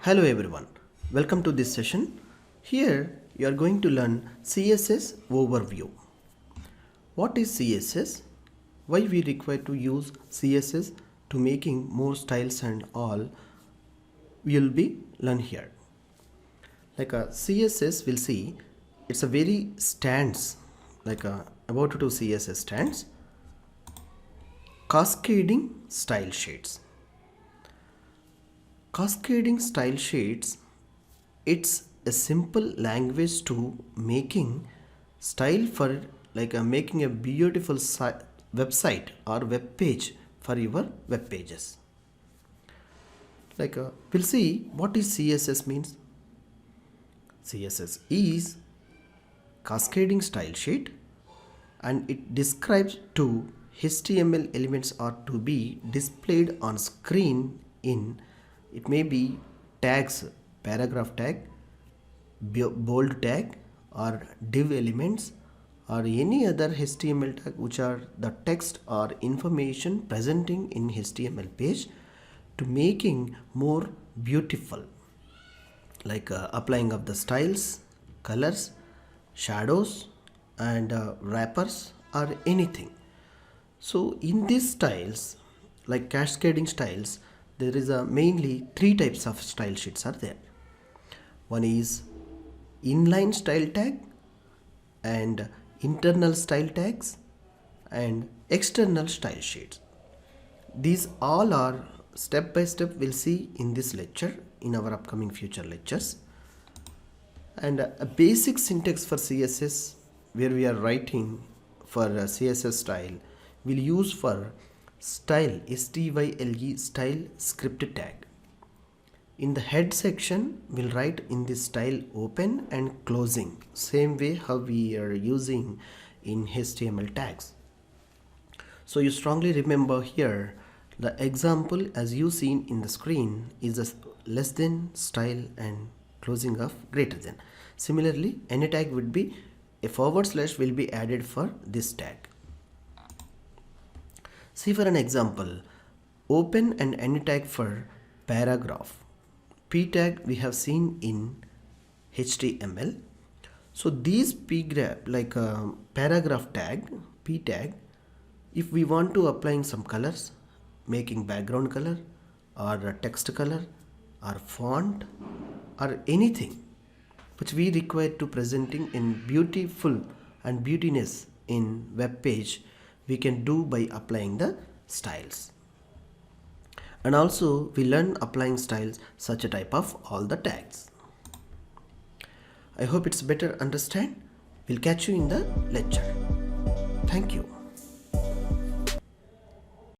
Hello everyone, welcome to this session. Here you are going to learn CSS overview. What is CSS? Why we require to use CSS to making more styles and all we will be learn here. Like a CSS we'll see it's a very stands about to do CSS stands cascading style sheets. Cascading style sheets, it's a simple language to making style for making a beautiful website or web page for your web pages. We'll see what is CSS means. CSS is cascading style sheet and it describes two HTML elements are to be displayed on screen in it may be tags, paragraph tag, bold tag or div elements or any other HTML tag which are the text or information presenting in HTML page to making more beautiful applying of the styles, colors, shadows and wrappers or anything. So in these styles like cascading styles there is mainly three types of style sheets are there. One is inline style tag and internal style tags and external style sheets. These all are step by step we'll see in this lecture in our upcoming future lectures. And a basic syntax for CSS where we are writing for CSS style we'll use for style style script tag. In the head section we'll write in this style open and closing, same way how we are using in HTML tags. So you strongly remember here the example as you seen in the screen is a less than style and closing of greater than. Similarly any tag would be a forward slash will be added for this tag. See for an example, open and end tag for paragraph. P tag we have seen in HTML. So these paragraph tag, P tag, if we want to applying some colors, making background color or a text color or font or anything which we require to presenting in beautiful and beautiness in web page, we can do by applying the styles. And also we learn applying styles such a type of all the tags. I hope it's better understand. We'll catch you in the lecture. Thank you.